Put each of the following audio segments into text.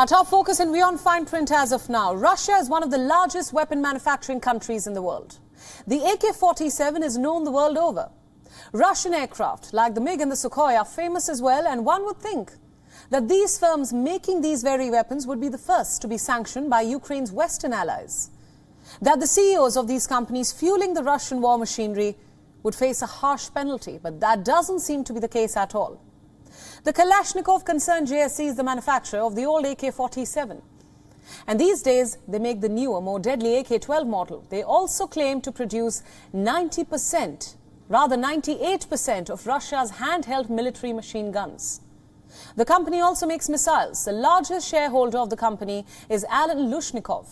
Our top focus in WION Fineprint as of now. Russia is one of the largest weapon manufacturing countries in the world. The AK-47 is known the world over. Russian aircraft like the MiG and the Sukhoi are famous as well, and one would think that these firms making these very weapons would be the first to be sanctioned by Ukraine's Western allies. That the CEOs of these companies fueling the Russian war machinery would face a harsh penalty, but that doesn't seem to be the case at all. The Kalashnikov concerned JSC is the manufacturer of the old AK-47. And these days, they make the newer, more deadly AK-12 model. They also claim to produce 98% of Russia's handheld military machine guns. The company also makes missiles. The largest shareholder of the company is Alan Lushnikov.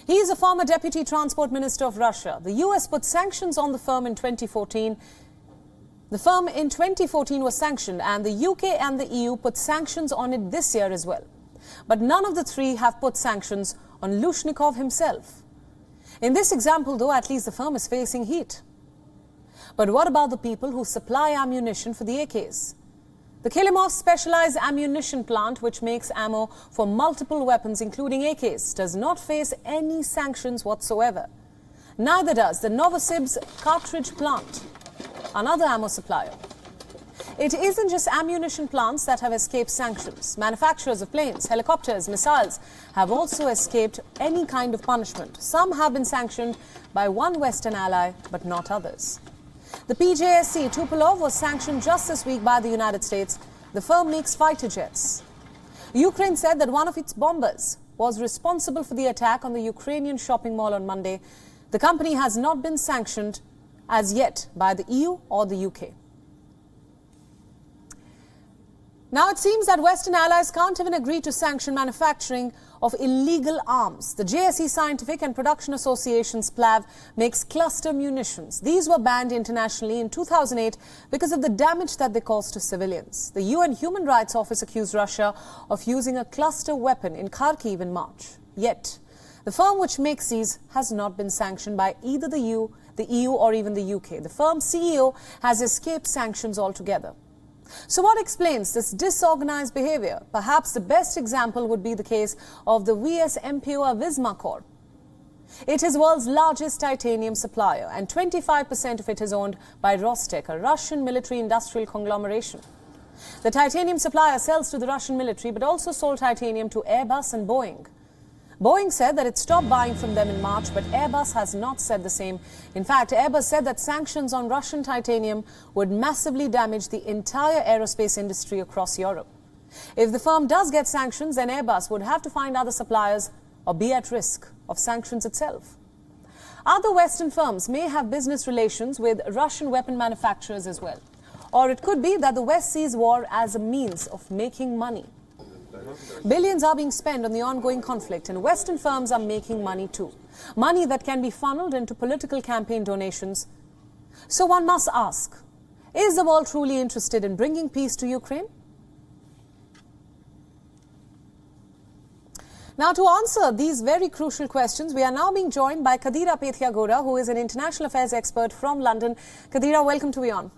He is a former deputy transport minister of Russia. The US put sanctions on the firm in 2014. The firm in 2014 was sanctioned, and the UK and the EU put sanctions on it this year as well. But none of the three have put sanctions on Lushnikov himself. In this example, though, at least the firm is facing heat. But what about the people who supply ammunition for the AKs? The Kilimov specialized ammunition plant, which makes ammo for multiple weapons, including AKs, does not face any sanctions whatsoever. Neither does the Novosibirsk cartridge plant, another ammo supplier. It isn't just ammunition plants that have escaped sanctions. Manufacturers of planes, helicopters, missiles have also escaped any kind of punishment. Some have been sanctioned by one Western ally, but not others. The PJSC Tupolev was sanctioned just this week by the United States. The firm makes fighter jets. Ukraine said that one of its bombers was responsible for the attack on the Ukrainian shopping mall on Monday. The company has not been sanctioned as yet by the EU or the UK. Now it seems that Western allies can't even agree to sanction manufacturing of illegal arms. The JSC Scientific and Production Association SPLAV makes cluster munitions. These were banned internationally in 2008 because of the damage that they caused to civilians. The UN Human Rights Office accused Russia of using a cluster weapon in Kharkiv in March. Yet, the firm which makes these has not been sanctioned by either the EU or even the UK. The firm's CEO has escaped sanctions altogether. So what explains this disorganized behavior? Perhaps the best example would be the case of the VS MPOA Wismar Corp. It is the world's largest titanium supplier, and 25% of it is owned by Rostec, a Russian military-industrial conglomeration. The titanium supplier sells to the Russian military, but also sold titanium to Airbus and Boeing. Boeing said that it stopped buying from them in March, but Airbus has not said the same. In fact, Airbus said that sanctions on Russian titanium would massively damage the entire aerospace industry across Europe. If the firm does get sanctions, then Airbus would have to find other suppliers or be at risk of sanctions itself. Other Western firms may have business relations with Russian weapon manufacturers as well. Or it could be that the West sees war as a means of making money. Billions are being spent on the ongoing conflict, and Western firms are making money too. Money that can be funneled into political campaign donations. So one must ask, is the world truly interested in bringing peace to Ukraine? Now, to answer these very crucial questions, we are now being joined by Kadira Pethiyagoda, who is an international affairs expert from London. Kadira, welcome to WION.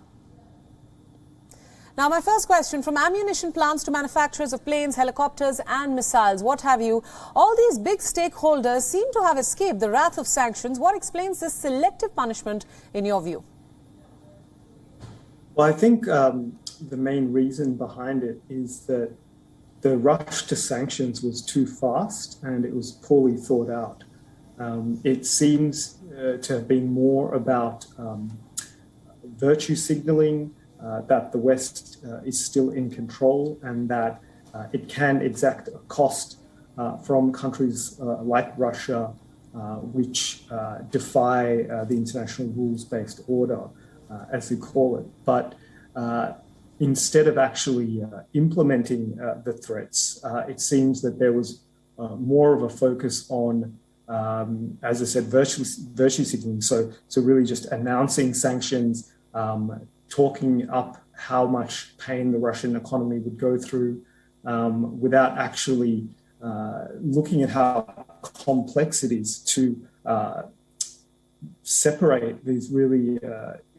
Now, my first question, from ammunition plants to manufacturers of planes, helicopters and missiles, what have you, all these big stakeholders seem to have escaped the wrath of sanctions. What explains this selective punishment in your view? Well, I think the main reason behind it is that the rush to sanctions was too fast and it was poorly thought out. It seems to have been more about virtue signaling, that the West is still in control and that it can exact a cost from countries like Russia, which defy the international rules-based order, as we call it. But instead of actually implementing the threats, it seems that there was more of a focus on, as I said, virtue signaling. So really just announcing sanctions, talking up how much pain the Russian economy would go through without actually looking at how complex it is to separate these really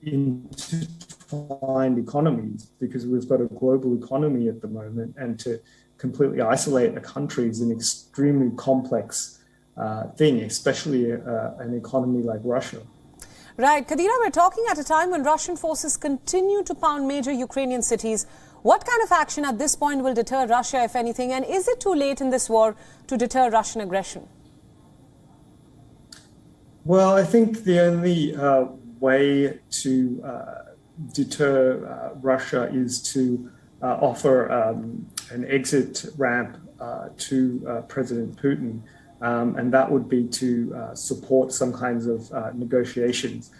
intertwined economies, because we've got a global economy at the moment, and to completely isolate a country is an extremely complex thing, especially an economy like Russia. Right. Kadira, we're talking at a time when Russian forces continue to pound major Ukrainian cities. What kind of action at this point will deter Russia, if anything? And is it too late in this war to deter Russian aggression? Well, I think the only way to deter Russia is to offer an exit ramp to President Putin. And that would be to support some kinds of negotiations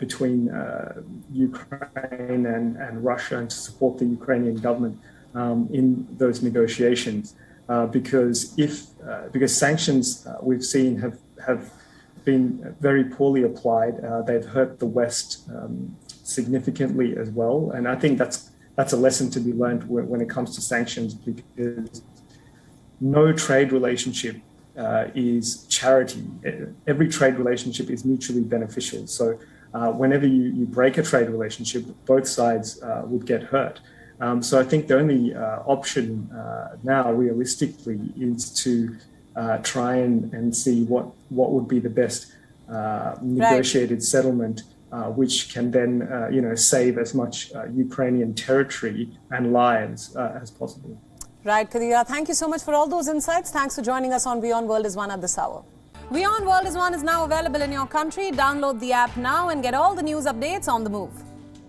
between Ukraine and Russia, and to support the Ukrainian government in those negotiations. Because sanctions we've seen have been very poorly applied. They've hurt the West significantly as well, and I think that's a lesson to be learned when it comes to sanctions, because no trade relationship is charity. Every trade relationship is mutually beneficial. So whenever you break a trade relationship, both sides would get hurt. So I think the only option now, realistically, is to try and see what would be the best negotiated settlement, which can then save as much Ukrainian territory and lives as possible. Right, Kadira. Thank you so much for all those insights. Thanks for joining us on WION World is One at this hour. WION World is One is now available in your country. Download the app now and get all the news updates on the move.